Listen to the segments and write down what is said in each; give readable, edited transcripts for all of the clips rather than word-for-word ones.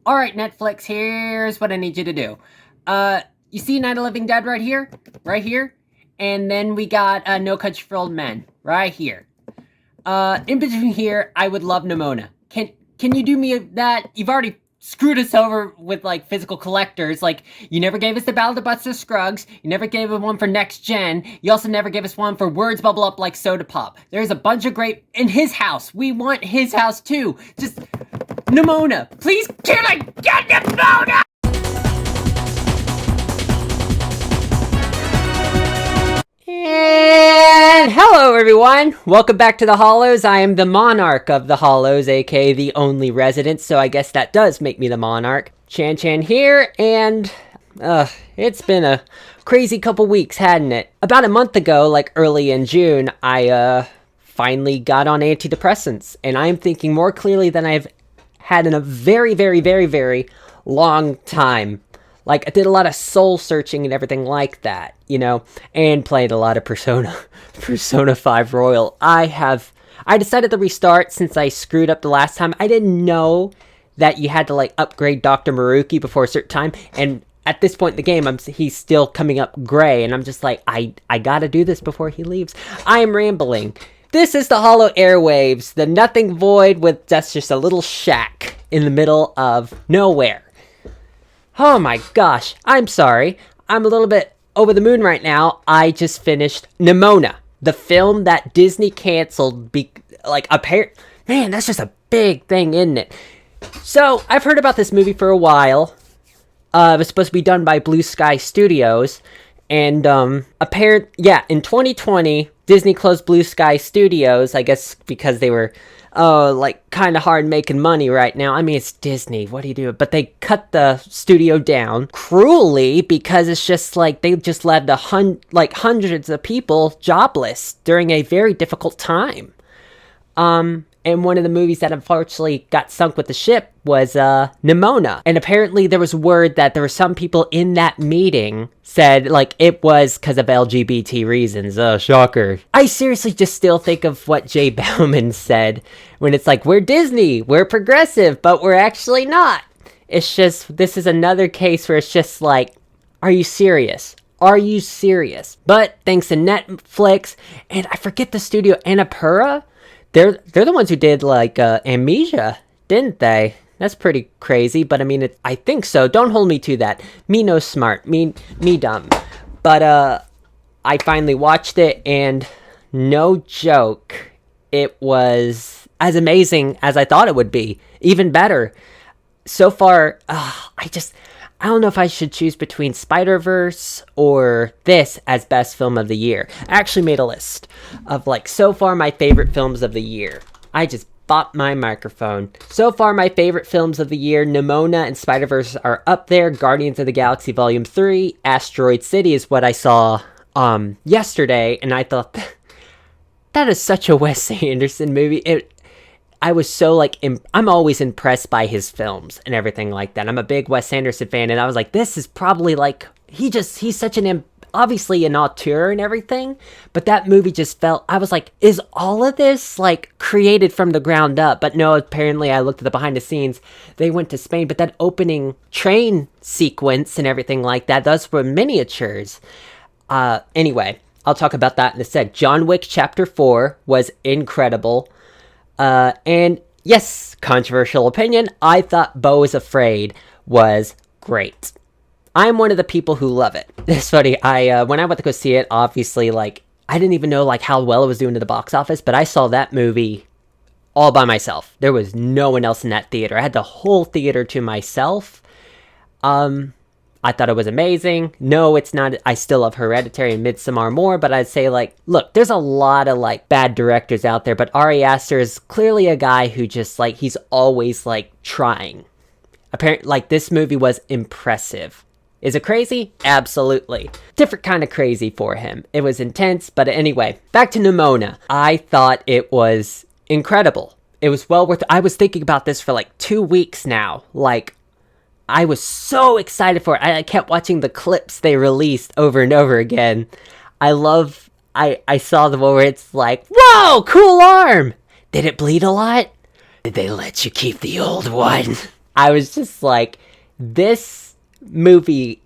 Alright, Netflix, here's what I need you to do. You see Night of the Living Dead right here? Right here? And then we got No Country for Old Men, right here. In between here, I would love Nimona. Can you do me that? You've already screwed us over with, like, physical collectors. Like, you never gave us the Battle of Buster Scruggs. You never gave us one for Next Gen. You also never gave us one for Words Bubble Up Like Soda Pop. There's a bunch of great... In his house. We want his house, too. Just... Nimona! Please, can I get Nimona?! And hello everyone! Welcome back to the Hollows. I am the Monarch of the Hollows, aka the only resident, so I guess that does make me the Monarch. Chan here, and it's been a crazy couple weeks, hadn't it? About a month ago, like early in June, I finally got on antidepressants, and I am thinking more clearly than I've had in a very, very, very, very long time. Like, I did a lot of soul searching and everything like that, you know, and played a lot of Persona 5 Royal. I decided to restart since I screwed up the last time. I didn't know that you had to, like, upgrade Dr. Maruki before a certain time, and at this point in the game, he's still coming up gray, and I'm just like, I gotta do this before he leaves. I am rambling. This is the Hollow Airwaves, the nothing void with just a little shack in the middle of nowhere. Oh my gosh, I'm sorry. I'm a little bit over the moon right now. I just finished Nimona, the film that Disney canceled. Man, that's just a big thing, isn't it? So, I've heard about this movie for a while. It was supposed to be done by Blue Sky Studios. And, in 2020, Disney closed Blue Sky Studios, I guess because they were, kind of hard making money right now. I mean, it's Disney, what do you do? But they cut the studio down cruelly because it's just like, they just left hundreds of people jobless during a very difficult time. And one of the movies that unfortunately got sunk with the ship was Nimona. And apparently there was word that there were some people in that meeting said, like, it was because of LGBT reasons. Shocker. I seriously just still think of what Jay Bauman said when it's like, we're Disney, we're progressive, but we're actually not. It's just, this is another case where it's just like, are you serious? Are you serious? But thanks to Netflix, and I forget the studio, Annapurna? They're the ones who did, like, Amnesia, didn't they? That's pretty crazy, but I mean, I think so. Don't hold me to that. Me no smart. Me dumb. But, I finally watched it, and no joke, it was as amazing as I thought it would be. Even better. So far, I don't know if I should choose between Spider-Verse or this as best film of the year. I actually made a list of, like, so far my favorite films of the year. I just bought my microphone. So far my favorite films of the year, Nimona and Spider-Verse are up there. Guardians of the Galaxy Volume 3, Asteroid City is what I saw yesterday, and I thought, that is such a Wes Anderson movie. I was so, like, I'm always impressed by his films and everything like that. I'm a big Wes Anderson fan, and I was like, this is probably, like, he's such obviously an auteur and everything, but that movie just felt, I was like, is all of this, like, created from the ground up? But no, apparently I looked at the behind the scenes, they went to Spain, but that opening train sequence and everything like that, those were miniatures. Anyway, I'll talk about that in a sec. John Wick Chapter 4 was incredible. And yes, controversial opinion, I thought Beau is Afraid was great. I'm one of the people who love it. It's funny, when I went to go see it, obviously, like, I didn't even know, like, how well it was doing to the box office, but I saw that movie all by myself. There was no one else in that theater. I had the whole theater to myself. I thought it was amazing. No, it's not. I still love Hereditary and Midsommar more, but I'd say, like, look, there's a lot of, like, bad directors out there, but Ari Aster is clearly a guy who just, like, he's always, like, trying. Apparently, like, this movie was impressive. Is it crazy? Absolutely. Different kind of crazy for him. It was intense, but anyway, back to Nimona. I thought it was incredible. It was well worth it. I was thinking about this for, like, 2 weeks now. Like, I was so excited for it. I kept watching the clips they released over and over again. I saw the one where it's like, whoa, cool arm! Did it bleed a lot? Did they let you keep the old one? I was just like, this movie.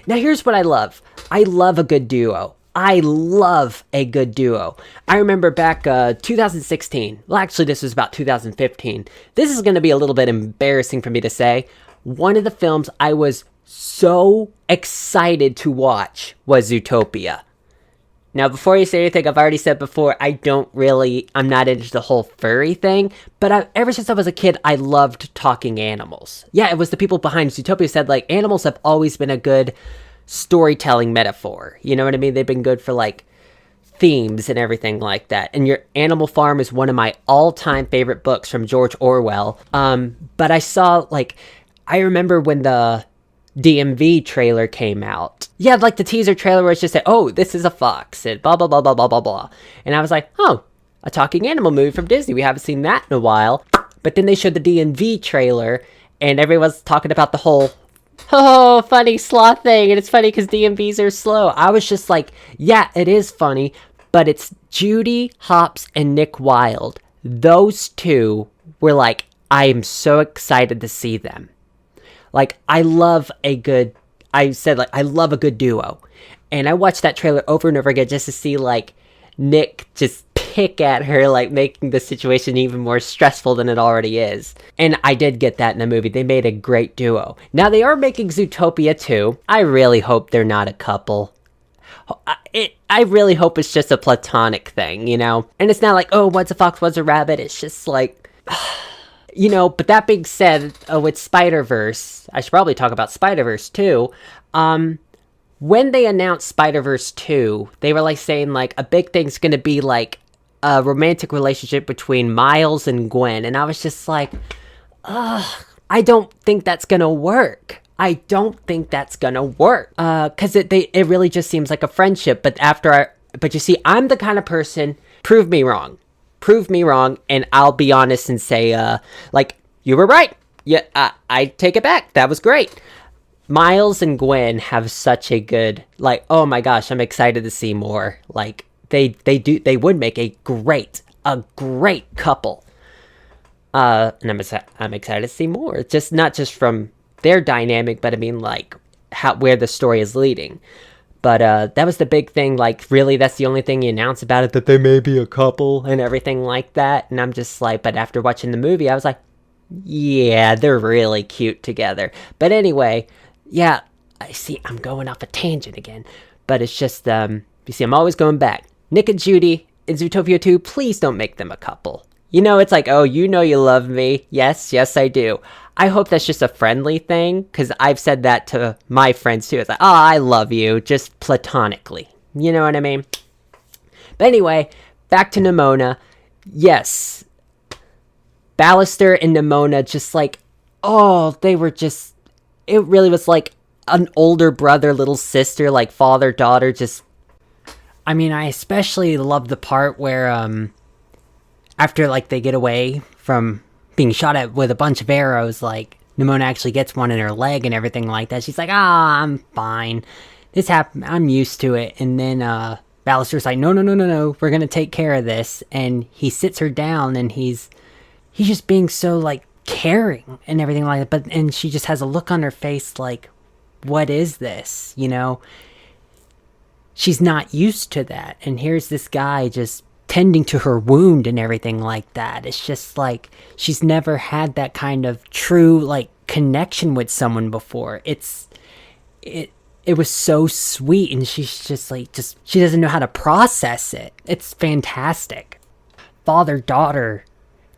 Now, here's what I love. I love a good duo. I love a good duo. I remember back 2016. Well, actually, this was about 2015. This is going to be a little bit embarrassing for me to say. One of the films I was so excited to watch was Zootopia. Now, before you say anything, I've already said before, I'm not into the whole furry thing, but ever since I was a kid, I loved talking animals. Yeah, it was the people behind Zootopia who said, like, animals have always been a good storytelling metaphor. You know what I mean? They've been good for, like, themes and everything like that. And Your Animal Farm is one of my all-time favorite books from George Orwell. But I remember when the DMV trailer came out. Yeah, like the teaser trailer where it's just like, oh, this is a fox, and blah, blah, blah, blah, blah, blah, blah. And I was like, oh, a talking animal movie from Disney. We haven't seen that in a while. But then they showed the DMV trailer, and everyone's talking about the whole, oh, funny sloth thing, and it's funny because DMVs are slow. I was just like, yeah, it is funny, but it's Judy Hopps and Nick Wilde. Those two were like, I am so excited to see them. Like, I love a good duo. And I watched that trailer over and over again just to see, like, Nick just pick at her, like, making the situation even more stressful than it already is. And I did get that in the movie. They made a great duo. Now, they are making Zootopia 2. I really hope they're not a couple. I really hope it's just a platonic thing, you know? And it's not like, oh, one's a fox, one's a rabbit. It's just like... You know, but that being said, with Spider-Verse, I should probably talk about Spider-Verse too. When they announced Spider-Verse 2, they were like saying like a big thing's gonna be like a romantic relationship between Miles and Gwen, and I was just like, I don't think that's gonna work. Cause it really just seems like a friendship. But you see, I'm the kind of person. Prove me wrong, and I'll be honest and say, you were right. Yeah, I take it back. That was great. Miles and Gwen have such a good, like, oh my gosh, I'm excited to see more. Like, they would make a great couple. And I'm excited to see more. Just not just from their dynamic, but I mean, like, where the story is leading. But that was the big thing, like, really, that's the only thing he announced about it, that they may be a couple and everything like that. And I'm just like, but after watching the movie, I was like, yeah, they're really cute together. But anyway, yeah, I see, I'm going off a tangent again. But it's just, you see, I'm always going back. Nick and Judy in Zootopia 2, please don't make them a couple. You know, it's like, oh, you know you love me. Yes, I do. I hope that's just a friendly thing, because I've said that to my friends too. It's like, oh, I love you, just platonically. You know what I mean? But anyway, back to Nimona. Yes. Ballister and Nimona just like, oh, they were just, it really was like an older brother, little sister, like father, daughter, just, I mean, I especially love the part where, after, like, they get away from being shot at with a bunch of arrows, like, Nimona actually gets one in her leg and everything like that. She's like, I'm fine. This happened. I'm used to it. And then, Ballister's like, no. We're gonna take care of this. And he sits her down, and he's just being so, like, caring and everything like that. And she just has a look on her face like, what is this? You know? She's not used to that. And here's this guy just tending to her wound and everything like that. It's just like, she's never had that kind of true, like, connection with someone before. It was so sweet, and she's just like, she doesn't know how to process it. It's fantastic. Father-daughter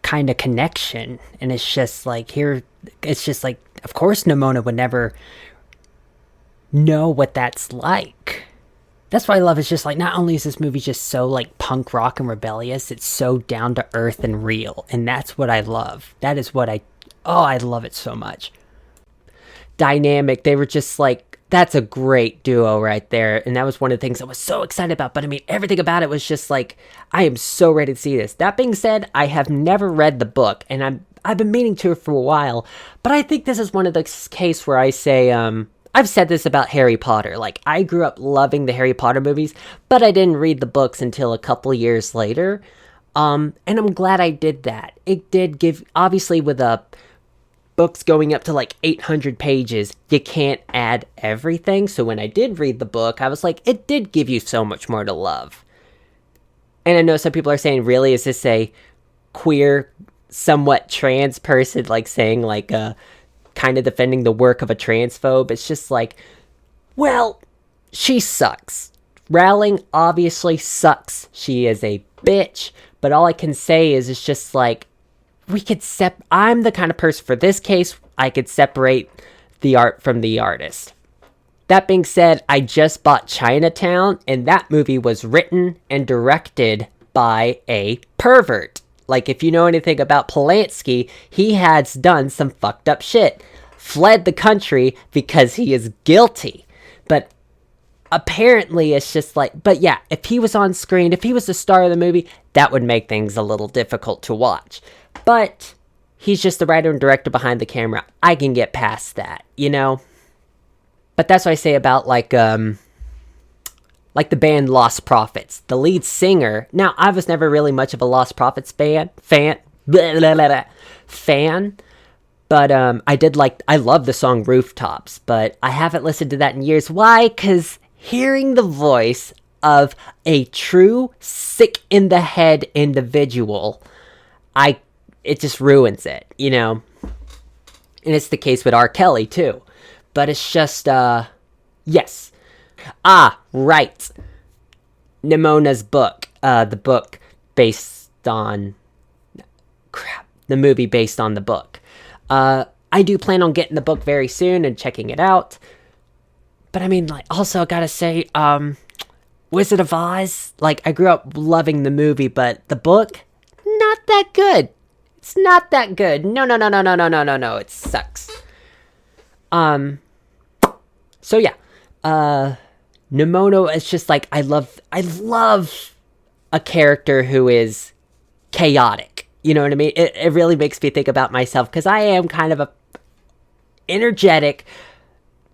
kind of connection, and it's just like, it's just like, of course Nimona would never know what that's like. That's what I love. It's just like, not only is this movie just so like punk rock and rebellious, it's so down to earth and real. And that's what I love. That is what I love it so much. Dynamic. They were just like, that's a great duo right there. And that was one of the things I was so excited about. But I mean, everything about it was just like, I am so ready to see this. That being said, I have never read the book, and I've been meaning to for a while. But I think this is one of the cases where I say, I've said this about Harry Potter. Like, I grew up loving the Harry Potter movies, but I didn't read the books until a couple years later. And I'm glad I did that. It did give, obviously with both books going up to like 800 pages. You can't add everything. So when I did read the book, I was like, it did give you so much more to love. And I know some people are saying, really, is this a queer, somewhat trans person, like saying like kind of defending the work of a transphobe? It's just like, well, she sucks. Rowling obviously sucks. She is a bitch. But all I can say is it's just like, I'm the kind of person, for this case, I could separate the art from the artist. That being said, I just bought Chinatown, and that movie was written and directed by a pervert. Like, if you know anything about Polanski, he has done some fucked up shit. Fled the country because he is guilty. But apparently it's just like, but yeah, if he was on screen, if he was the star of the movie, that would make things a little difficult to watch. But he's just the writer and director behind the camera. I can get past that, you know? But that's what I say about like the band Lost Prophets. The lead singer, now I was never really much of a Lost Prophets fan, but I love the song Rooftops, but I haven't listened to that in years. Why? Because hearing the voice of a true sick in the head individual, it just ruins it, you know? And it's the case with R. Kelly, too. But it's just, yes. Right. Nimona's book. The book based on... the movie based on the book. I do plan on getting the book very soon and checking it out. But I mean, like, also I gotta say, Wizard of Oz, like, I grew up loving the movie, but the book, not that good. It's not that good. No, it sucks. So yeah, Nimona is just like, I love a character who is chaotic. You know what I mean? It really makes me think about myself, because I am kind of a energetic,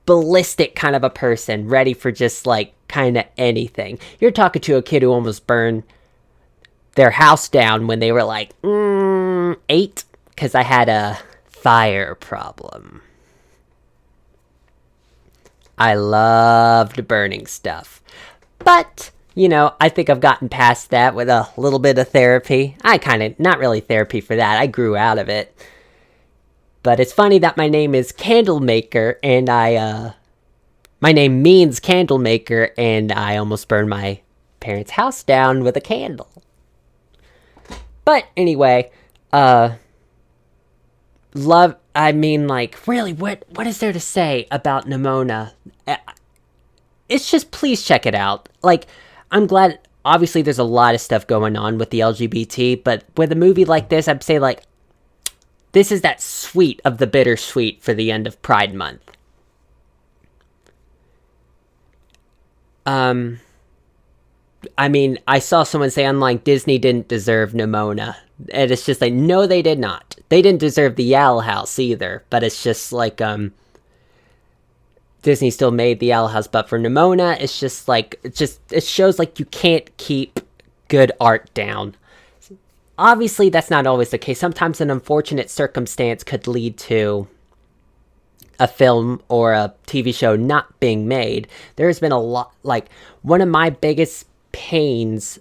ballistic kind of a person, ready for just like kind of anything. You're talking to a kid who almost burned their house down when they were like 8, because I had a fire problem. I loved burning stuff. But, you know, I think I've gotten past that with a little bit of therapy. Not really therapy for that. I grew out of it. But it's funny that my name is Candlemaker, and my name means candle maker, and I almost burned my parents' house down with a candle. But anyway, really, what is there to say about Nimona? It's just, please check it out. Like, I'm glad, obviously there's a lot of stuff going on with the LGBT, but with a movie like this, I'd say, like, this is that sweet of the bittersweet for the end of Pride Month. I mean, I saw someone say online Disney didn't deserve Nimona. And it's just like, no, they did not. They didn't deserve the Owl House either. But it's just like, Disney still made the Owl House. But for Nimona, it's just like, it shows like you can't keep good art down. Obviously, that's not always the case. Sometimes an unfortunate circumstance could lead to a film or a TV show not being made. There's been a lot, like, one of my biggest pains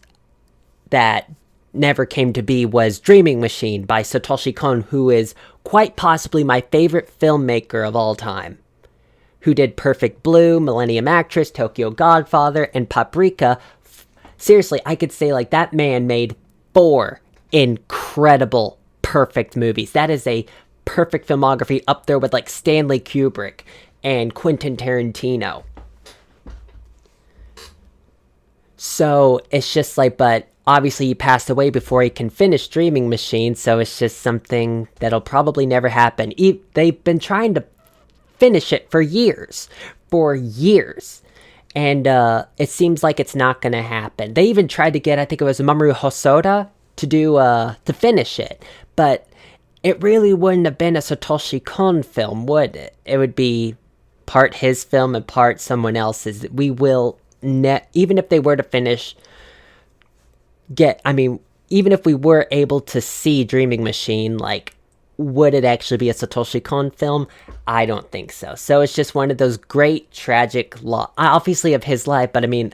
that never came to be was Dreaming Machine by Satoshi Kon, who is quite possibly my favorite filmmaker of all time, who did Perfect Blue, Millennium Actress, Tokyo Godfather, and Paprika. Seriously, I could say, like, that man made 4 incredible, perfect movies. That is a perfect filmography, up there with like Stanley Kubrick and Quentin Tarantino. So it's just like, but obviously he passed away before he can finish Dreaming Machine, so it's just something that'll probably never happen. They've been trying to finish it for years. And it seems like it's not gonna happen. They even tried to get, I think it was Mamoru Hosoda to finish it, but it really wouldn't have been a Satoshi Kon film, would it? It would be part his film and part someone else's. We will even if they were to finish, even if we were able to see Dreaming Machine, like, would it actually be a Satoshi Kon film? I don't think so. So it's just one of those great tragic obviously of his life, but I mean,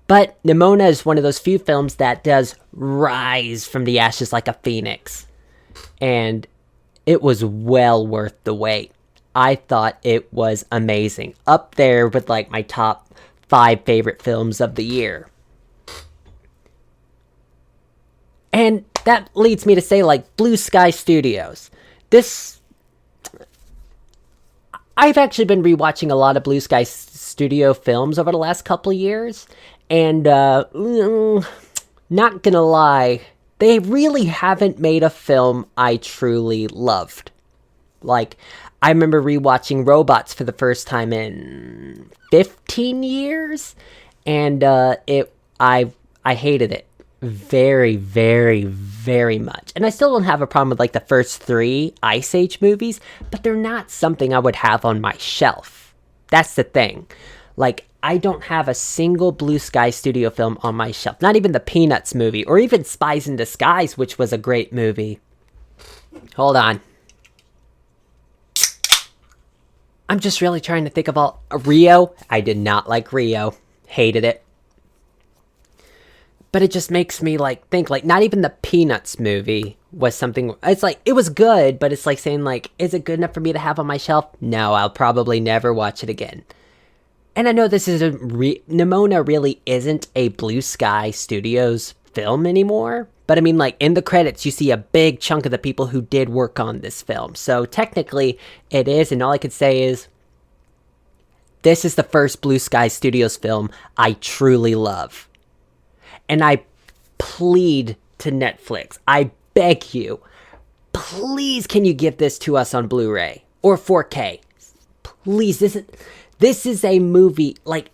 but Nimona is one of those few films that does rise from the ashes like a phoenix. And it was well worth the wait. I thought it was amazing. Up there with like my top 5 favorite films of the year. And that leads me to say, like, Blue Sky Studios. I've actually been rewatching a lot of Blue Sky Studio films over the last couple of years. And, not gonna lie, they really haven't made a film I truly loved. Like, I remember rewatching Robots for the first time in 15 years. And, I hated it. Very, very, very much. And I still don't have a problem with like the first 3 Ice Age movies, but they're not something I would have on my shelf. That's the thing. Like, I don't have a single Blue Sky Studio film on my shelf. Not even the Peanuts movie, or even Spies in Disguise, which was a great movie. Hold on. I'm just really trying to think of all... Rio? I did not like Rio. Hated it. But it just makes me, like, think, like, not even the Peanuts movie was something... It's like, it was good, but it's like saying, like, is it good enough for me to have on my shelf? No, I'll probably never watch it again. And I know this is Nimona really isn't a Blue Sky Studios film anymore. But, I mean, like, in the credits, you see a big chunk of the people who did work on this film. So, technically, it is, and all I could say is... This is the first Blue Sky Studios film I truly love. And I plead to Netflix, I beg you, please can you give this to us on Blu-ray or 4K? Please, this is a movie, like,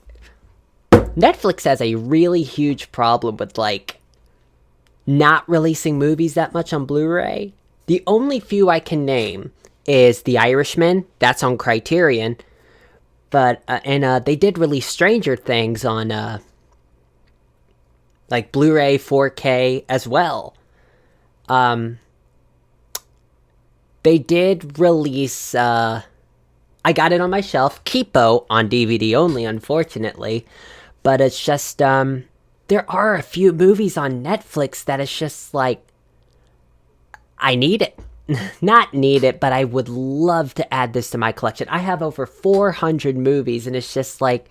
Netflix has a really huge problem with, like, not releasing movies that much on Blu-ray. The only few I can name is The Irishman, that's on Criterion, but, they did release Stranger Things on, like Blu-ray 4K as well. They did release, I got it on my shelf, Kipo on DVD only, unfortunately. But it's just, there are a few movies on Netflix that it's just like, I need it. Not need it, but I would love to add this to my collection. I have over 400 movies, and it's just like,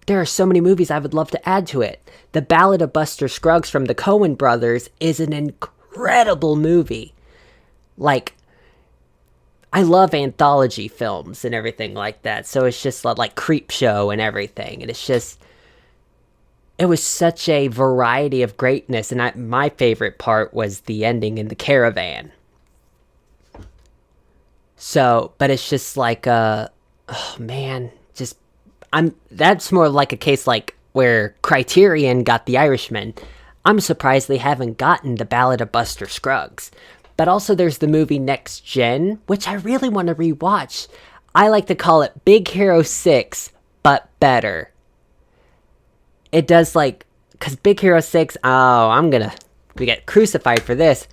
there are so many movies I would love to add to it. The Ballad of Buster Scruggs from the Coen brothers is an incredible movie. Like, I love anthology films and everything like that. So it's just like Creepshow and everything. And it's just, it was such a variety of greatness. And my favorite part was the ending in the caravan. So, but it's just like, oh man, just, that's more like a case like where Criterion got The Irishman. I'm surprised they haven't gotten The Ballad of Buster Scruggs. But also there's the movie Next Gen, which I really want to rewatch. I like to call it Big Hero 6, but better. It does like, because Big Hero 6, I'm gonna get crucified for this.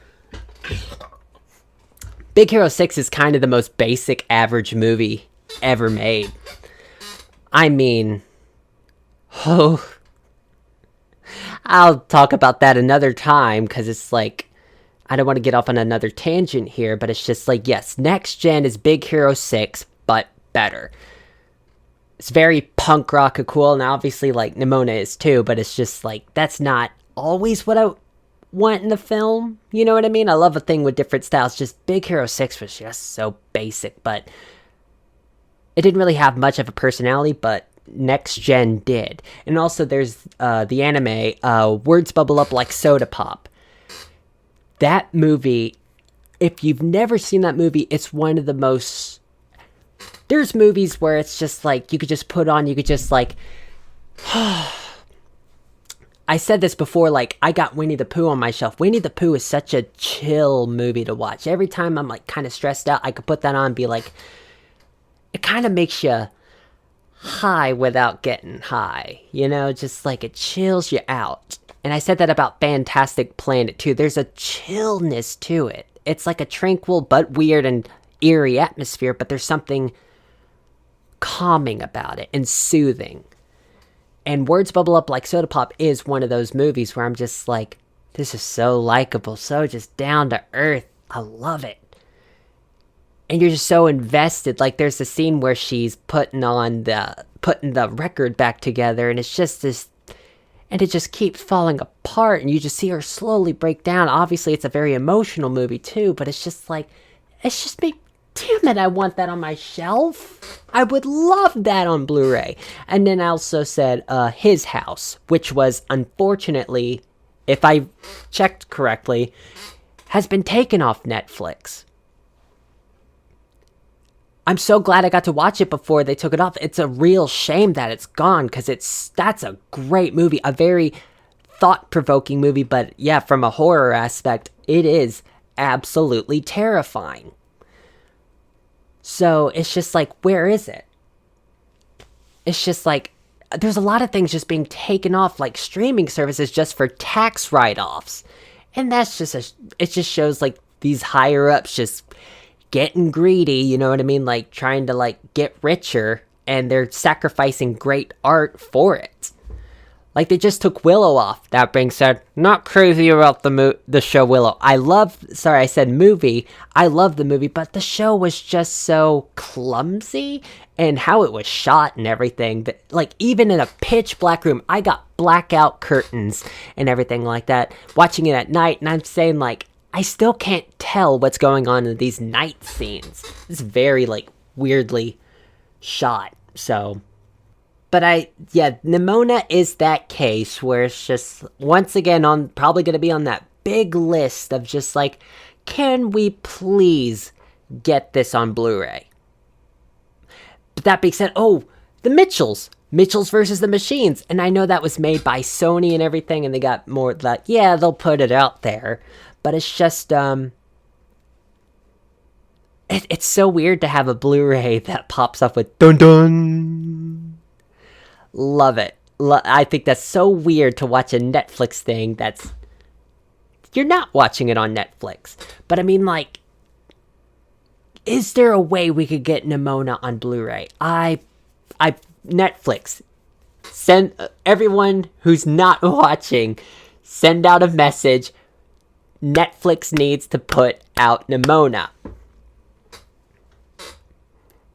Big Hero 6 is kind of the most basic average movie ever made. I mean, oh, I'll talk about that another time, because it's like, I don't want to get off on another tangent here, but it's just like, yes, Next Gen is Big Hero 6, but better. It's very punk rock and cool, and obviously, like, Nimona is too, but it's just like, that's not always what I want in the film, you know what I mean? I love a thing with different styles. Just Big Hero 6 was just so basic, but it didn't really have much of a personality, but Next Gen did. And also there's the anime, Words Bubble Up Like Soda Pop. That movie, if you've never seen that movie, it's one of the most... There's movies where it's just like, you could just put on, you could just like... I said this before, like, I got Winnie the Pooh on my shelf. Winnie the Pooh is such a chill movie to watch. Every time I'm like kind of stressed out, I could put that on and be like... It kind of makes you high without getting high, you know, just like it chills you out. And I said that about Fantastic Planet too. There's a chillness to it. It's like a tranquil but weird and eerie atmosphere, but there's something calming about it and soothing. And Words Bubble Up Like Soda Pop is one of those movies where I'm just like, this is so likable, so just down to earth. I love it. And you're just so invested. Like, there's a scene where she's putting the record back together, and it's just this, and it just keeps falling apart, and you just see her slowly break down. Obviously, it's a very emotional movie too, but it's just like, it's just me. Damn it, I want that on my shelf. I would love that on Blu-ray. And then I also said His House, which was, unfortunately, if I checked correctly, has been taken off Netflix. I'm so glad I got to watch it before they took it off. It's a real shame that it's gone, because that's a great movie, a very thought-provoking movie, but yeah, from a horror aspect, it is absolutely terrifying. So it's just like, where is it? It's just like, there's a lot of things just being taken off, like streaming services, just for tax write-offs. And that's just, it just shows like these higher ups just getting greedy, you know what I mean? Like trying to like get richer, and they're sacrificing great art for it. Like they just took Willow off. That being said, not crazy about the show Willow. I said movie. I love the movie, but the show was just so clumsy, and how it was shot and everything. That, like, even in a pitch black room, I got blackout curtains and everything like that, watching it at night, and I'm saying like, I still can't tell what's going on in these night scenes. It's very like weirdly shot. So, but Nimona is that case where it's just, once again, probably going to be on that big list of just like, can we please get this on Blu-ray? But that being said, the Mitchells versus the Machines. And I know that was made by Sony and everything, and they got more like, yeah, they'll put it out there. But it's just, it's so weird to have a Blu-ray that pops up with dun dun. Love it. I think that's so weird to watch a Netflix thing that's, you're not watching it on Netflix. But I mean, like, is there a way we could get Nimona on Blu-ray? Netflix, send everyone who's not watching, send out a message. Netflix needs to put out Nimona.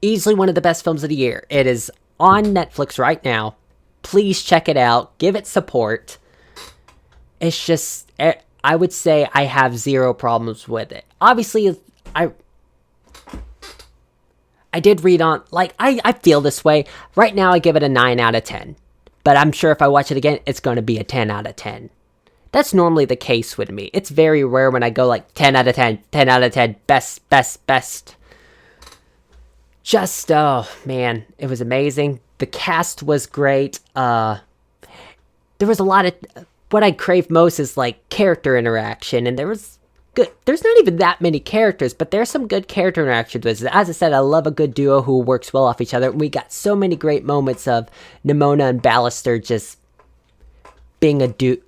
Easily one of the best films of the year. It is on Netflix right now. Please check it out. Give it support. It's just, I would say I have zero problems with it. Obviously, I did read on, like, I feel this way. Right now, I give it a 9 out of 10. But I'm sure if I watch it again, it's going to be a 10 out of 10. That's normally the case with me. It's very rare when I go like 10 out of 10, 10 out of 10, best. Just, oh man, it was amazing. The cast was great. There was a lot of, what I crave most is like character interaction, and there's not even that many characters, but there's some good character interactions. As I said, I love a good duo who works well off each other. We got so many great moments of Nimona and Ballister just being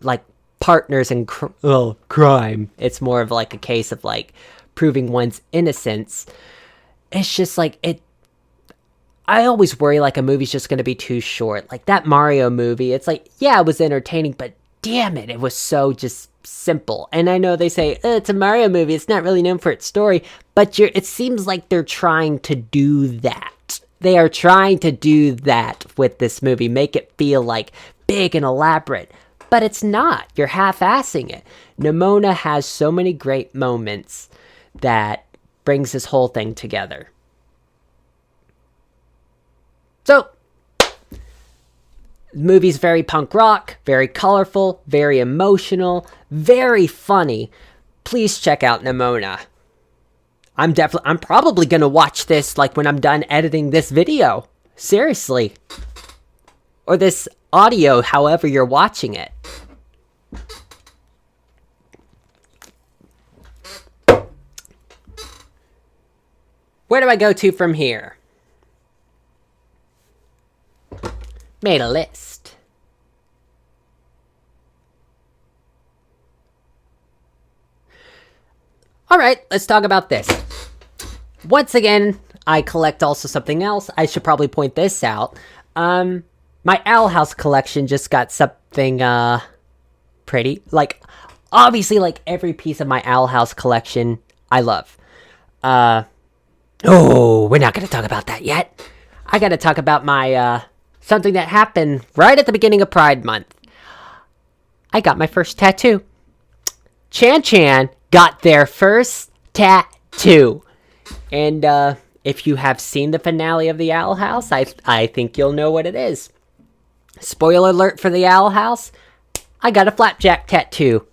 like partners in crime. It's more of like a case of like proving one's innocence. It's just like I always worry like a movie's just going to be too short. Like that Mario movie, it's like, yeah, it was entertaining, but damn it was so just simple. And I know they say, it's a Mario movie, it's not really known for its story, but it seems like they're trying to do that. They are trying to do that with this movie, make it feel like big and elaborate, but it's not. You're half-assing it. Nimona has so many great moments that brings this whole thing together. So, the movie's very punk rock, very colorful, very emotional, very funny. Please check out Nimona. I'm probably gonna watch this like when I'm done editing this video. Seriously. Or this audio, however you're watching it. Where do I go to from here? Made a list. Alright, let's talk about this. Once again, I collect also something else. I should probably point this out. My Owl House collection just got something, pretty. Like, obviously, like, every piece of my Owl House collection, I love. We're not gonna talk about that yet. I gotta talk about my, something that happened right at the beginning of Pride Month. I got my first tattoo. Chan got their first tattoo. And, if you have seen the finale of the Owl House, I think you'll know what it is. Spoiler alert for the Owl House. I got a flapjack tattoo.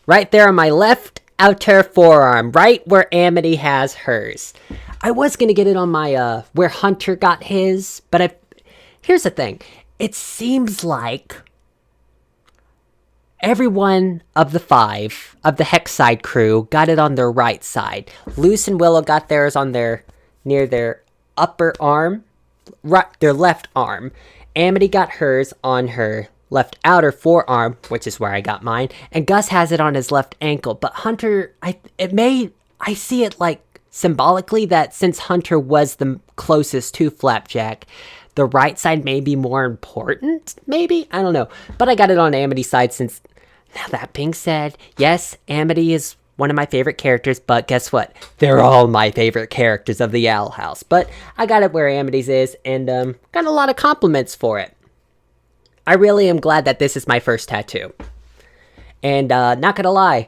Right there on my left outer forearm. Right where Amity has hers. I was gonna get it on my, where Hunter got his. But here's the thing. It seems like everyone of the 5 of the Hexside crew got it on their right side. Luce and Willow got theirs on near their upper arm, right, their left arm. Amity got hers on her left outer forearm, which is where I got mine, and Gus has it on his left ankle. But Hunter, I see it like symbolically that since Hunter was the closest to Flapjack, the right side may be more important, maybe? I don't know. But I got it on Amity's side since... Now that being said, yes, Amity is one of my favorite characters, but guess what? They're all my favorite characters of the Owl House. But I got it where Amity's is, and got a lot of compliments for it. I really am glad that this is my first tattoo. And not gonna lie,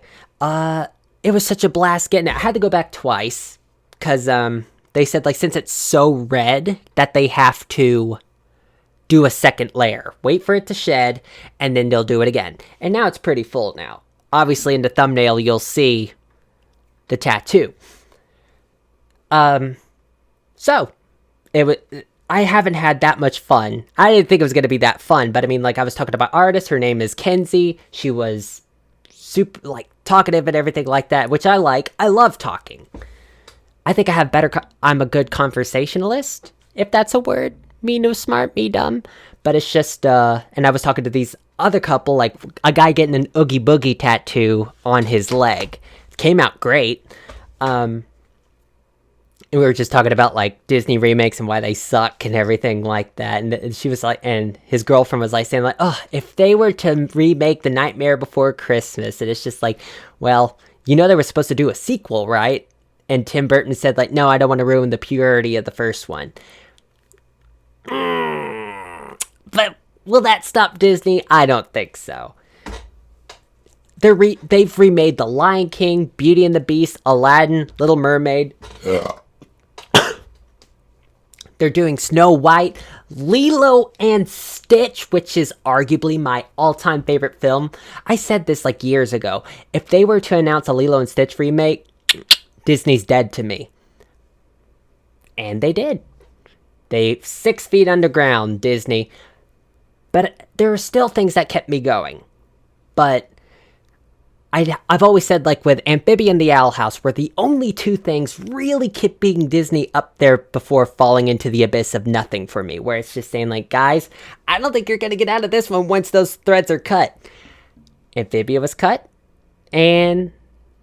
it was such a blast getting it. I had to go back twice, because they said, like, since it's so red, that they have to do a second layer. Wait for it to shed, and then they'll do it again. And now it's pretty full now. Obviously, in the thumbnail, you'll see the tattoo. So, I haven't had that much fun. I didn't think it was going to be that fun, but I mean, like, I was talking to my artist. Her name is Kenzie. She was super, like, talkative and everything like that, which I like. I love talking. I think I have I'm a good conversationalist, if that's a word. Me no smart, me dumb. But it's just, and I was talking to these other couple, like, a guy getting an Oogie Boogie tattoo on his leg. Came out great. And we were just talking about, like, Disney remakes and why they suck and everything like that. And she was like, and his girlfriend was like saying, like, oh, if they were to remake The Nightmare Before Christmas, and it's just like, well, you know they were supposed to do a sequel, right? And Tim Burton said, like, no, I don't want to ruin the purity of the first one. But will that stop Disney? I don't think so. They've remade The Lion King, Beauty and the Beast, Aladdin, Little Mermaid. They're doing Snow White, Lilo and Stitch, which is arguably my all-time favorite film. I said this like years ago. If they were to announce a Lilo and Stitch remake, Disney's dead to me. And they did. They 6 feet underground, Disney. But there are still things that kept me going. But I've always said, like, with Amphibia and the Owl House, were the only 2 things really keeping Disney up there before falling into the abyss of nothing for me. Where it's just saying, like, guys, I don't think you're going to get out of this one once those threads are cut. Amphibia was cut. And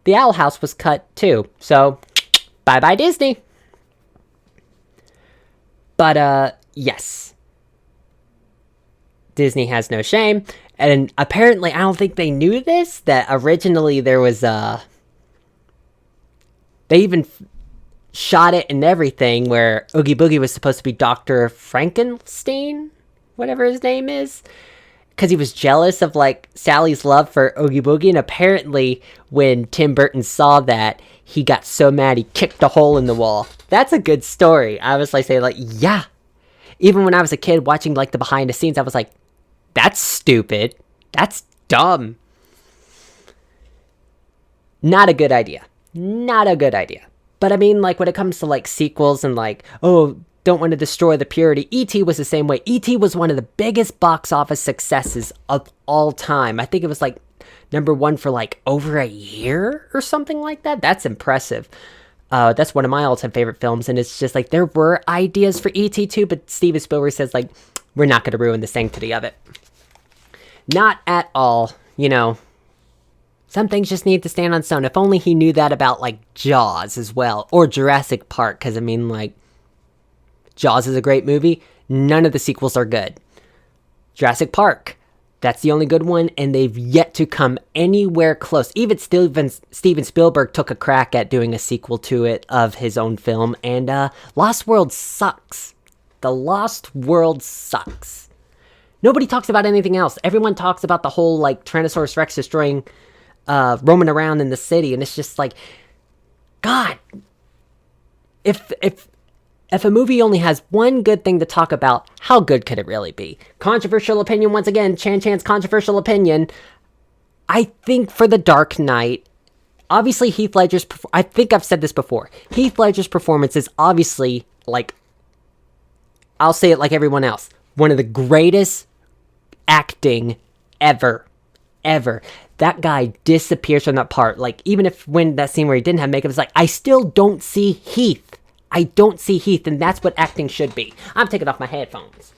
the Owl House was cut, too. So, bye-bye, Disney. But, yes. Disney has no shame. And apparently, I don't think they knew this, that originally there was, they even shot it and everything where Oogie Boogie was supposed to be Dr. Frankenstein? Whatever his name is. Because he was jealous of, like, Sally's love for Oogie Boogie. And apparently, when Tim Burton saw that, he got so mad he kicked a hole in the wall. That's a good story. I was like saying, like, yeah. Even when I was a kid watching, like, the behind the scenes, I was like, that's stupid. That's dumb. Not a good idea. Not a good idea. But I mean, like, when it comes to, like, sequels and, like, oh, don't want to destroy the purity. E.T. was the same way. E.T. was one of the biggest box office successes of all time. I think it was, like, #1 for, like, over a year or something like that. That's impressive. That's one of my all-time favorite films, and it's just, like, there were ideas for E.T. too, but Steven Spielberg says, like, we're not going to ruin the sanctity of it. Not at all, you know, Some things just need to stand on its own. If only he knew that about, like, Jaws as well. Or Jurassic Park, because, I mean, like, Jaws is a great movie. None of the sequels are good. Jurassic Park, that's the only good one, and they've yet to come anywhere close. Even Steven Spielberg took a crack at doing a sequel to it of his own film, and Lost World sucks. The Lost World sucks. Nobody talks about anything else. Everyone talks about the whole, like, Tyrannosaurus Rex destroying, roaming around in the city, and it's just like, God, if a movie only has one good thing to talk about, how good could it really be? Controversial opinion once again, Chan's controversial opinion. I think for The Dark Knight, obviously Heath Ledger's, I think I've said this before, Heath Ledger's performance is obviously, like, I'll say it like everyone else, one of the greatest acting ever. That guy disappears from that part. Like, even if when that scene where he didn't have makeup, it's like, I still don't see Heath. I don't see Heath, and that's what acting should be. I'm taking off my headphones.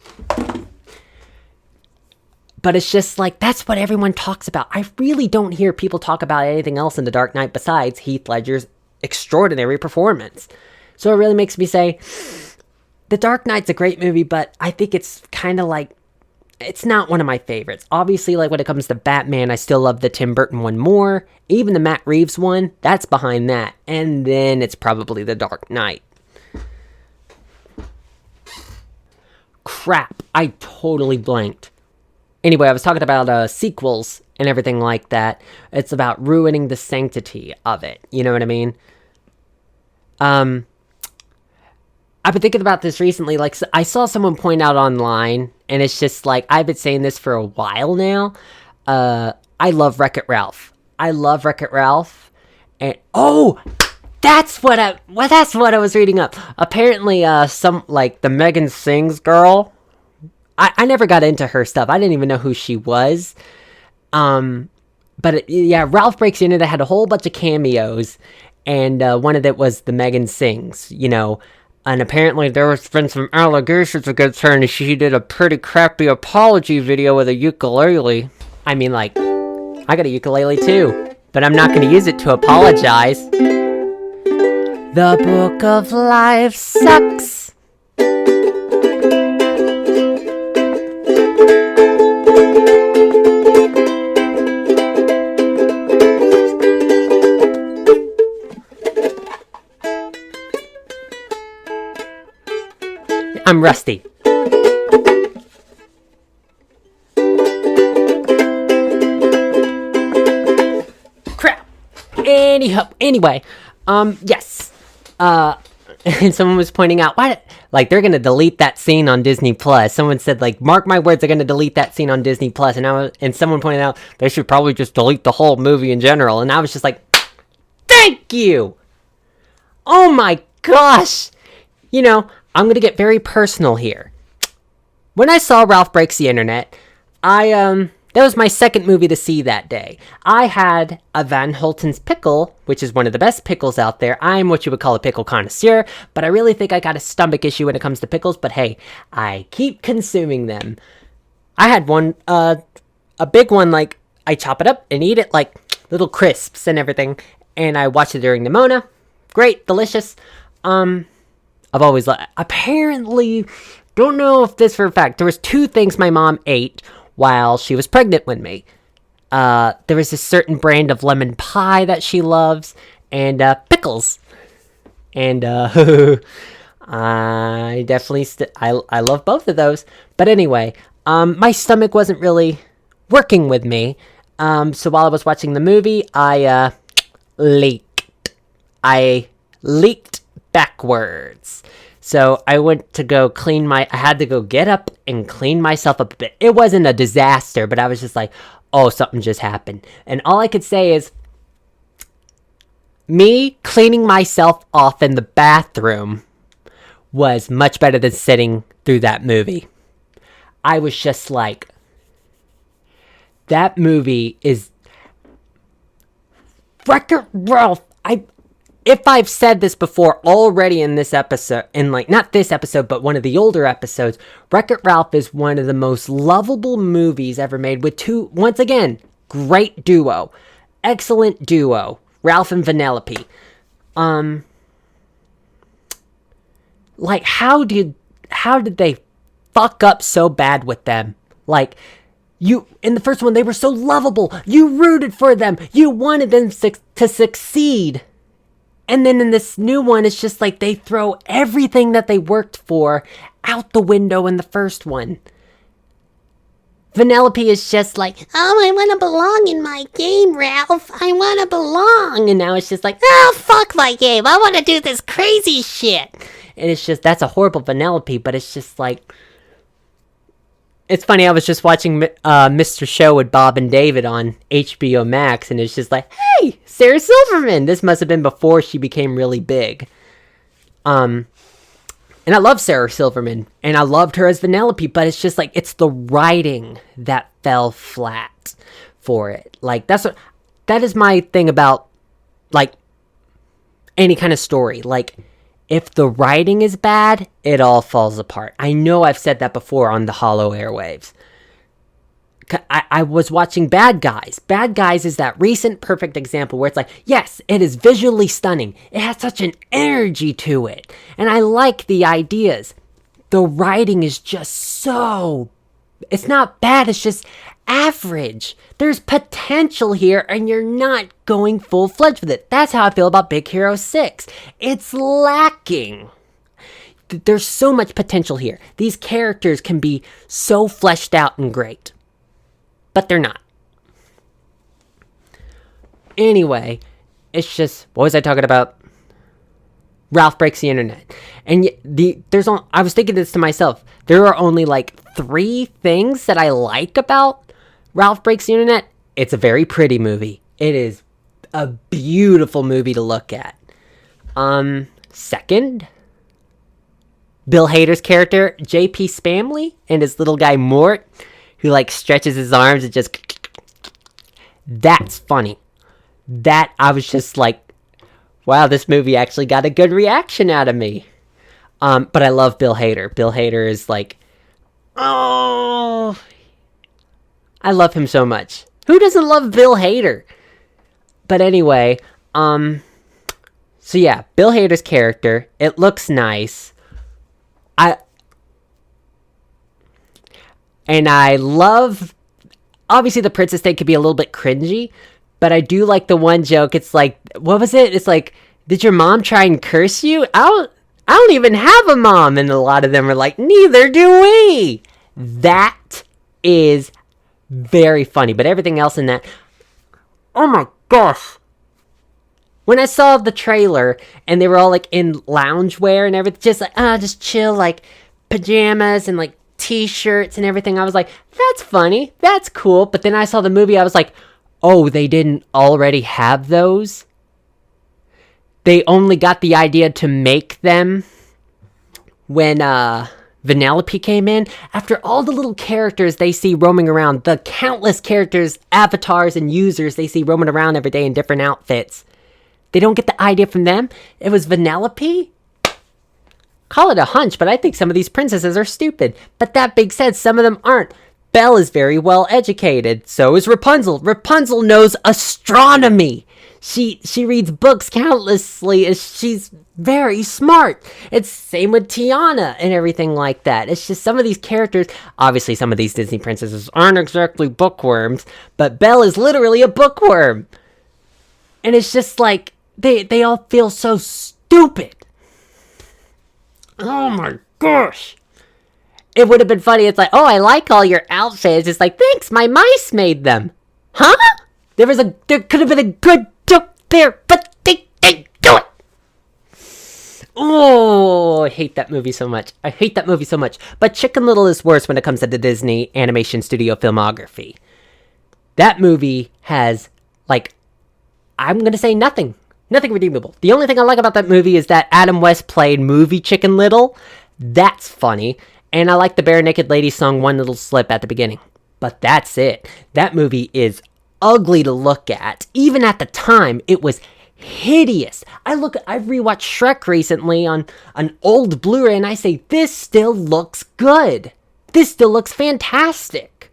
But it's just like, that's what everyone talks about. I really don't hear people talk about anything else in The Dark Knight besides Heath Ledger's extraordinary performance. So it really makes me say, The Dark Knight's a great movie, but I think it's kind of like, it's not one of my favorites. Obviously, like, when it comes to Batman, I still love the Tim Burton one more. Even the Matt Reeves one, that's behind that. And then it's probably The Dark Knight. Crap, I totally blanked. Anyway, I was talking about sequels and everything like that. It's about ruining the sanctity of it. You know what I mean? I've been thinking about this recently. Like, I saw someone point out online, and it's just like, I've been saying this for a while now. I love Wreck-It Ralph. And that's what I was reading up. Apparently, some, like, the Megan Sings girl, I never got into her stuff. I didn't even know who she was. But Ralph Breaks the Internet had a whole bunch of cameos, and one of it was the Megan Sings, you know. And apparently there was been some allegations against her, and she did a pretty crappy apology video with a ukulele. I mean, like, I got a ukulele too, but I'm not going to use it to apologize. The book of life sucks. I'm rusty. Crap. Anyway, yes. And someone was pointing out, why, like, they're gonna delete that scene on Disney Plus. Someone said, like, mark my words, they're gonna delete that scene on Disney Plus. And someone pointed out, they should probably just delete the whole movie in general. And I was just like, thank you! Oh my gosh! You know, I'm going to get very personal here. When I saw Ralph Breaks the Internet, that was my second movie to see that day. I had a Van Holten's pickle, which is one of the best pickles out there. I'm what you would call a pickle connoisseur, but I really think I got a stomach issue when it comes to pickles, but hey, I keep consuming them. I had one, a big one, like, I chop it up and eat it like little crisps and everything, and I watched it during the Mona. Great, delicious. I've always apparently, don't know if this for a fact, there was two things my mom ate while she was pregnant with me. There was a certain brand of lemon pie that she loves, and pickles. And I definitely I love both of those. But anyway, my stomach wasn't really working with me. So while I was watching the movie, I leaked. I leaked backwards. So I went to go I had to go get up and clean myself up a bit. It wasn't a disaster, but I was just like, oh, something just happened. And all I could say is, me cleaning myself off in the bathroom was much better than sitting through that movie. I was just like, that movie is Wreck-It Ralph. If I've said this before already in this episode, not this episode, but one of the older episodes, Wreck-It Ralph is one of the most lovable movies ever made with two, once again, great duo. excellent duo, Ralph and Vanellope. Like, how did they fuck up so bad with them? Like, in the first one, they were so lovable. You rooted for them. You wanted them to succeed. And then in this new one, it's just like they throw everything that they worked for out the window in the first one. Vanellope is just like, oh, I want to belong in my game, Ralph. I want to belong. And now it's just like, oh, fuck my game. I want to do this crazy shit. And it's just, that's a horrible Vanellope, but it's just like, it's funny, I was just watching Mr. Show with Bob and David on HBO Max, and it's just like, hey, Sarah Silverman! This must have been before she became really big. And I love Sarah Silverman, and I loved her as Vanellope, but it's just like, it's the writing that fell flat for it. Like, that is my thing about, like, any kind of story. Like, if the writing is bad, it all falls apart. I know I've said that before on the Hollow Airwaves. I was watching Bad Guys. Bad Guys is that recent perfect example where it's like, yes, it is visually stunning. It has such an energy to it. And I like the ideas. The writing is just so... It's not bad, it's just average. There's potential here, and you're not going full-fledged with it. That's how I feel about Big Hero 6. It's lacking. There's so much potential here. These characters can be so fleshed out and great. But they're not. Anyway, it's just... What was I talking about? Ralph Breaks the Internet. And I was thinking this to myself. There are only like 3 things that I like about Ralph Breaks the Internet. It's a very pretty movie. It is a beautiful movie to look at. Second, Bill Hader's character, J.P. Spamley, and his little guy Mort, who like stretches his arms and just... That's funny. That, I was just like, wow, this movie actually got a good reaction out of me. But I love Bill Hader. Bill Hader is like, oh, I love him so much. Who doesn't love Bill Hader? But anyway, so yeah, Bill Hader's character, it looks nice. I love, obviously the princess thing could be a little bit cringy, but I do like the one joke. It's like, what was it? It's like, did your mom try and curse you? I don't even have a mom. And a lot of them are like, neither do we. That is very funny. But everything else in that, oh my gosh. When I saw the trailer and they were all like in loungewear and everything, just like, just chill, like pajamas and like t-shirts and everything, I was like, that's funny. That's cool. But then I saw the movie, I was like, oh, they didn't already have those? They only got the idea to make them when Vanellope came in. After all the little characters they see roaming around, the countless characters, avatars, and users they see roaming around every day in different outfits, they don't get the idea from them? It was Vanellope? Call it a hunch, but I think some of these princesses are stupid. But that being said, some of them aren't. Belle is very well educated. So is Rapunzel. Rapunzel knows astronomy. She reads books countlessly. She's very smart. It's same with Tiana and everything like that. It's just some of these characters, obviously some of these Disney princesses aren't exactly bookworms, but Belle is literally a bookworm. And it's just like, they all feel so stupid. Oh my gosh. It would have been funny. It's like, oh, I like all your outfits. It's like, thanks, my mice made them. Huh? There could have been a good joke there, but they didn't do it. Oh, I hate that movie so much. But Chicken Little is worse when it comes to the Disney Animation Studio filmography. That movie has, like, I'm going to say nothing. Nothing redeemable. The only thing I like about that movie is that Adam West played movie Chicken Little. That's funny. And I like the Bare Naked Ladies song One Little Slip at the beginning. But that's it. That movie is ugly to look at. Even at the time, it was hideous. I've rewatched Shrek recently on an old Blu-ray and I say, this still looks good. This still looks fantastic.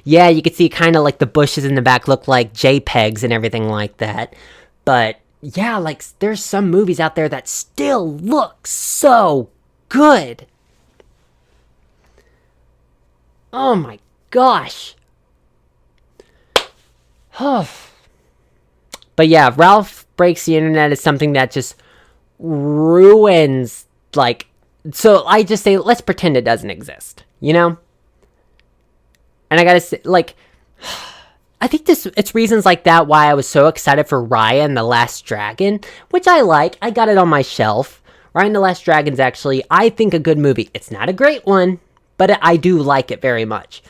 Yeah, you could see kind of like the bushes in the back look like JPEGs and everything like that. But yeah, like there's some movies out there that still look so good. Oh my gosh. But yeah, Ralph Breaks the Internet is something that just ruins, like, so I just say, let's pretend it doesn't exist, you know? And I gotta say, like, I think it's reasons like that why I was so excited for Raya and the Last Dragon, which I like. I got it on my shelf. Raya and the Last Dragon's actually, I think, a good movie. It's not a great one, but I do like it very much.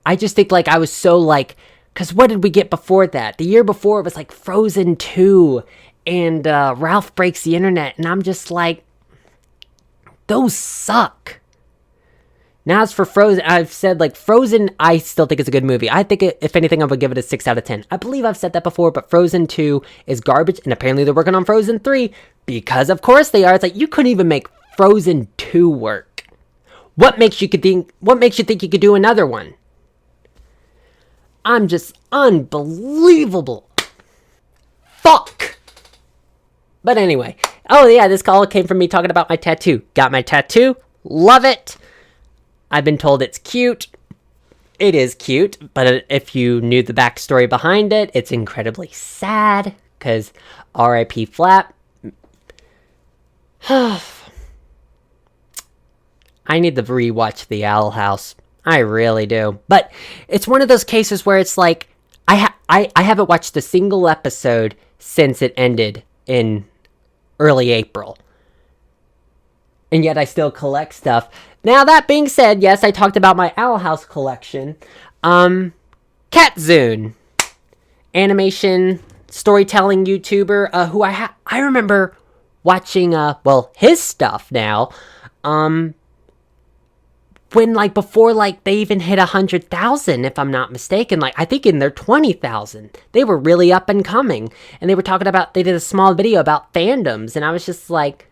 I just think, like, I was so, like, because what did we get before that? The year before, it was, like, Frozen 2 and Ralph Breaks the Internet, and I'm just like, those suck. Now, as for Frozen, I've said, like, Frozen, I still think it's a good movie. I think, if anything, I would give it a 6 out of 10. I believe I've said that before, but Frozen 2 is garbage, and apparently they're working on Frozen 3, because of course they are. It's like, you couldn't even make Frozen 2 work. What makes you think you could do another one? I'm just unbelievable. Fuck. But anyway. Oh yeah, this call came from me talking about my tattoo. Got my tattoo. Love it. I've been told it's cute. It is cute, but if you knew the backstory behind it, it's incredibly sad, because R.I.P. Flap. I need to rewatch The Owl House. I really do. But it's one of those cases where it's like, I haven't watched a single episode since it ended in early April. And yet I still collect stuff. Now, that being said, yes, I talked about my Owl House collection. Katzune, animation storytelling YouTuber, who I remember watching, his stuff now, when, like, before, like, they even hit 100,000, if I'm not mistaken. Like, I think in their 20,000, they were really up and coming, and they were talking about, they did a small video about fandoms, and I was just like,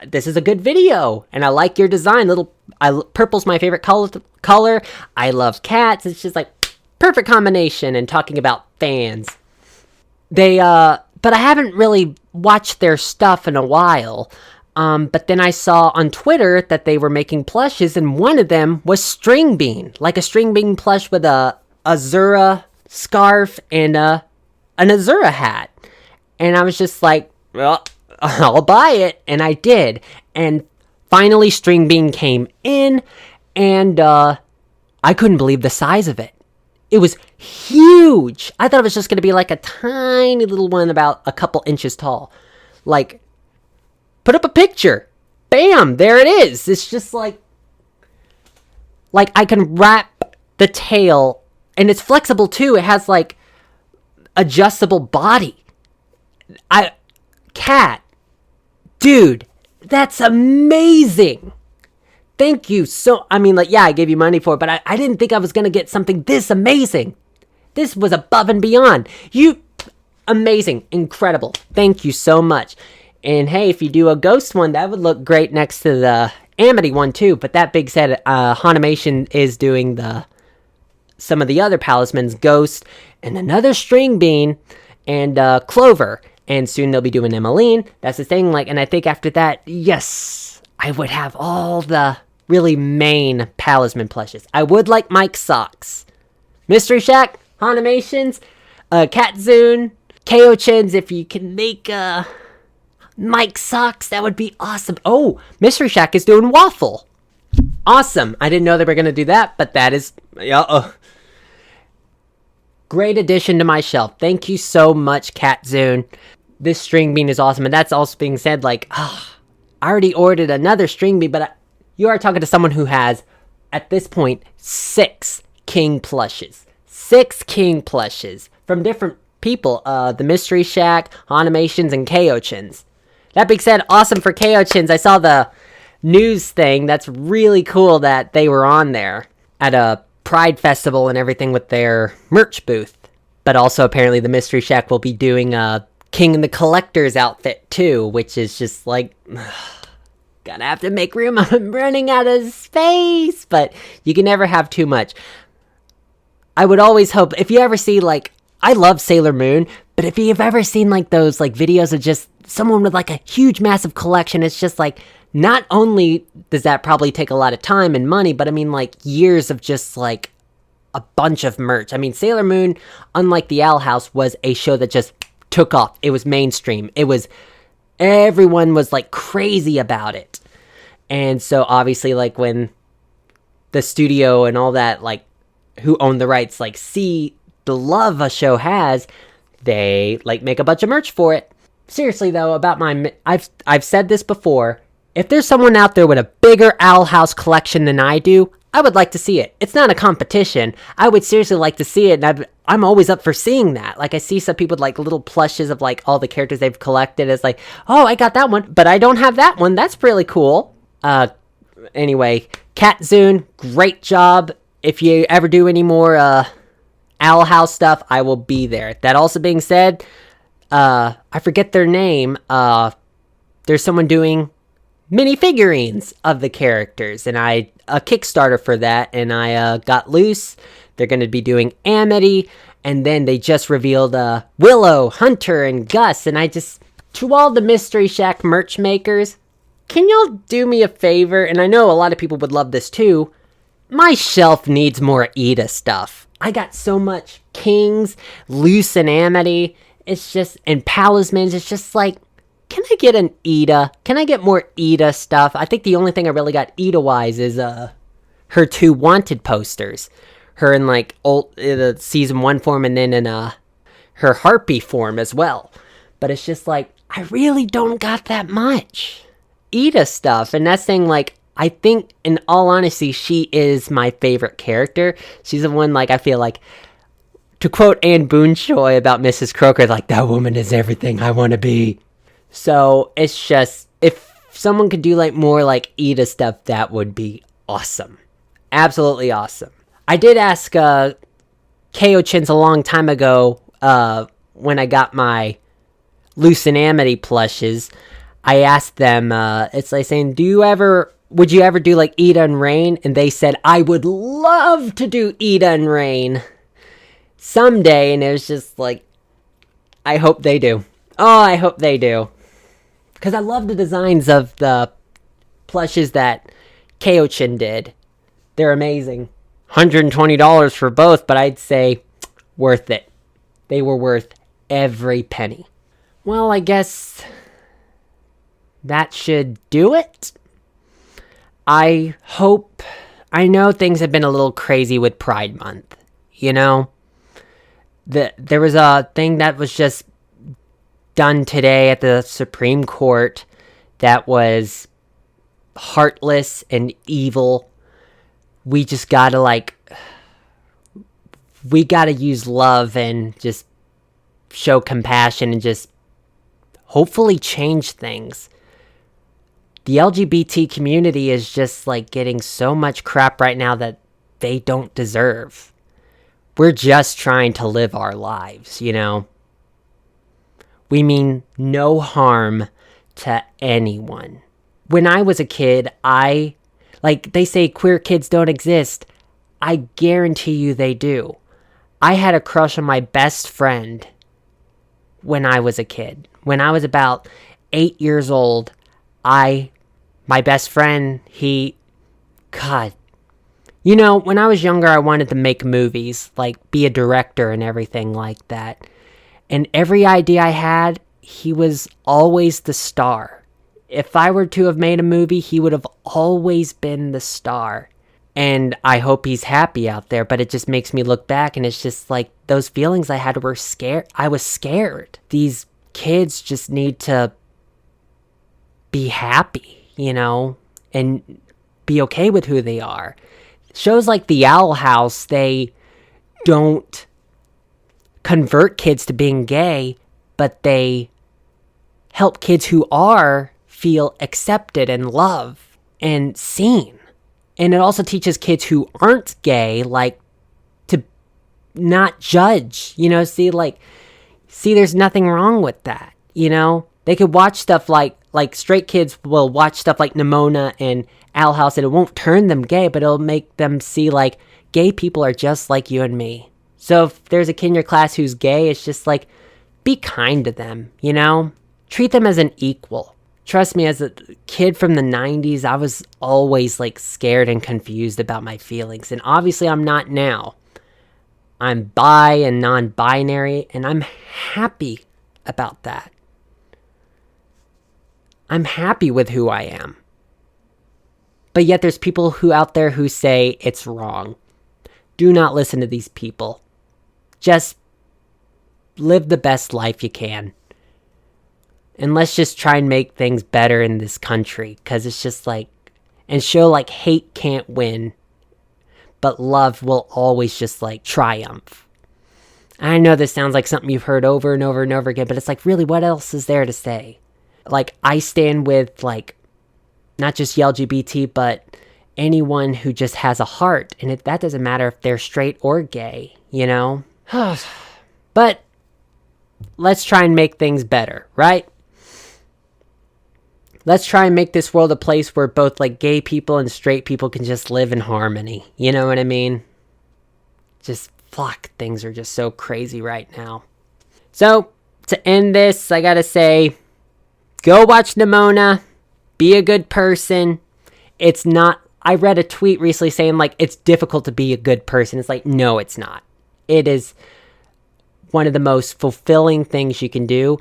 this is a good video, and I like your design. Purple's my favorite color. I love cats. It's just like perfect combination. And talking about fans, but I haven't really watched their stuff in a while. But then I saw on Twitter that they were making plushes, and one of them was String Bean, like a String Bean plush with a Azura scarf and an Azura hat. And I was just like, well, I'll buy it, and I did. And finally String Bean came in, and I couldn't believe the size of it. It was huge. I thought it was just going to be like a tiny little one about a couple inches tall. Like, put up a picture. Bam, there it is. It's just like I can wrap the tail, and it's flexible too. It has like adjustable body. Cat. Dude, that's amazing. Thank you I gave you money for it, but I didn't think I was going to get something this amazing. This was above and beyond. Amazing. Incredible. Thank you so much. And hey, if you do a ghost one, that would look great next to the Amity one too. But that being said, Hanimation is doing some of the other talismans, Ghost, and another String Bean, and Clover. And soon they'll be doing Emmeline. That's the thing. And I think after that, yes, I would have all the really main talisman plushes. I would like Mike's socks, Mystery Shack, Hanimations, Katzune, Kyo-chins. If you can make Mike's socks, that would be awesome. Oh, Mystery Shack is doing waffle. Awesome. I didn't know they were going to do that, but that is great addition to my shelf. Thank you so much, Katzune. This String Bean is awesome. And that's also being said, I already ordered another String Bean, but you are talking to someone who has, at this point, 6 King plushes. 6 King plushes from different people. The Mystery Shack, Hanimations, and Kyo-chins. That being said, awesome for Kyo-chins. I saw the news thing. That's really cool that they were on there at a Pride Festival and everything with their merch booth. But also, apparently, the Mystery Shack will be doing a King and the Collector's outfit, too, which is just like, Gonna have to make room. I'm running out of space. But you can never have too much. I would always hope, if you ever see, like, I love Sailor Moon, but if you've ever seen, like, those, like, videos of just someone with, like, a huge, massive collection, it's just, like, not only does that probably take a lot of time and money, but I mean, like, years of just, like, a bunch of merch. I mean, Sailor Moon, unlike the Owl House, was a show that just took off. It was mainstream. Everyone was, like, crazy about it. And so, obviously, like, when the studio and all that, like, who own the rights, like, see the love a show has, they, like, make a bunch of merch for it. Seriously, though, about I've said this before, if there's someone out there with a bigger Owl House collection than I do, I would like to see it. It's not a competition. I would seriously like to see it, and I'm always up for seeing that. Like, I see some people with, like, little plushes of, like, all the characters they've collected. It's like, oh, I got that one, but I don't have that one. That's really cool. Anyway, Katzune, great job. If you ever do any more, Owl House stuff, I will be there. That also being said, I forget their name. There's someone doing minifigurines of the characters, and a Kickstarter for that, and I got loose. They're going to be doing Amity, and then they just revealed Willow, Hunter, and Gus, and to all the Mystery Shack merch makers, can y'all do me a favor? And I know a lot of people would love this too. My shelf needs more Ida stuff. I got so much Kings, Luce, and Amity. It's just, and Palismans. It's just like, can I get an Ida? Can I get more Ida stuff? I think the only thing I really got Ida-wise is her 2 Wanted posters. Her in, like, the season 1 form, and then in her Harpy form as well. But it's just like, I really don't got that much Ida stuff. And that's saying, like, I think, in all honesty, she is my favorite character. She's the one, like, I feel like, to quote Anne Boonshoy about Mrs. Croker, like, that woman is everything I want to be. So, it's just, if someone could do, like, more, like, Ida stuff, that would be awesome. Absolutely awesome. I did ask, Kyo-chins a long time ago, when I got my Luce and Amity plushes, I asked them, it's like saying, would you ever do, like, Ida and Rain? And they said, I would love to do Ida and Rain someday. And it was just like, I hope they do. Oh, I hope they do. Because I love the designs of the plushes that Kyo-chin did. They're amazing. $120 for both, but I'd say worth it. They were worth every penny. Well, I guess that should do it. I know things have been a little crazy with Pride Month, you know? There was a thing that was just done today at the Supreme Court that was heartless and evil. We just gotta, we gotta use love and just show compassion and just hopefully change things. The LGBT community is just, like, getting so much crap right now that they don't deserve. We're just trying to live our lives, you know? We mean no harm to anyone. When I was a kid, they say queer kids don't exist. I guarantee you they do. I had a crush on my best friend when I was a kid. When I was about 8 years old, my best friend, God. You know, when I was younger, I wanted to make movies, like, be a director and everything like that. And every idea I had, he was always the star. If I were to have made a movie, he would have always been the star. And I hope he's happy out there, but it just makes me look back, and it's just like, those feelings I had were scared. I was scared. These kids just need to be happy, you know, and be okay with who they are. Shows like The Owl House, they don't convert kids to being gay, but they help kids who are feel accepted and loved and seen. And it also teaches kids who aren't gay, like, to not judge, you know, see, there's nothing wrong with that, you know? They could watch stuff like like straight kids will watch stuff like Nimona and Owl House, and it won't turn them gay, but it'll make them see like gay people are just like you and me. So if there's a kid in your class who's gay, it's just like, be kind to them, you know? Treat them as an equal. Trust me, as a kid from the 90s, I was always like scared and confused about my feelings. And obviously I'm not now. I'm bi and non-binary, and I'm happy about that. I'm happy with who I am. But yet there's people who out there who say it's wrong. Do not listen to these people. Just live the best life you can. And let's just try and make things better in this country. Because it's just like, and show like hate can't win. But love will always just like triumph. I know this sounds like something you've heard over and over and over again. But it's like, really, what else is there to say? Like, I stand with like, not just the LGBT, but anyone who just has a heart. And that doesn't matter if they're straight or gay, you know? But let's try and make things better, right? Let's try and make this world a place where both like gay people and straight people can just live in harmony. You know what I mean? Just fuck, things are just so crazy right now. So, to end this, I gotta say, go watch Nimona. Be a good person. It's not, I read a tweet recently saying like, it's difficult to be a good person. It's like, no, it's not. It is one of the most fulfilling things you can do.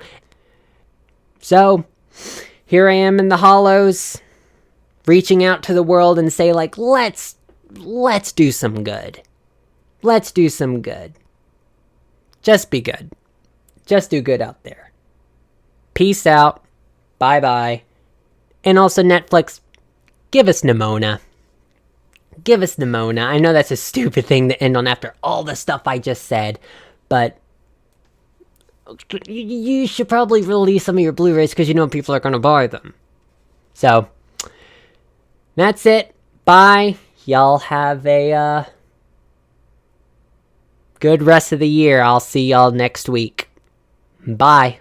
So, here I am in the hollows, reaching out to the world and say like, let's do some good. Let's do some good. Just be good. Just do good out there. Peace out. Bye-bye. And also Netflix, give us Nimona. Give us Nimona. I know that's a stupid thing to end on after all the stuff I just said, but you should probably release some of your Blu-rays because you know people are going to buy them. So, that's it. Bye. Y'all have a good rest of the year. I'll see y'all next week. Bye.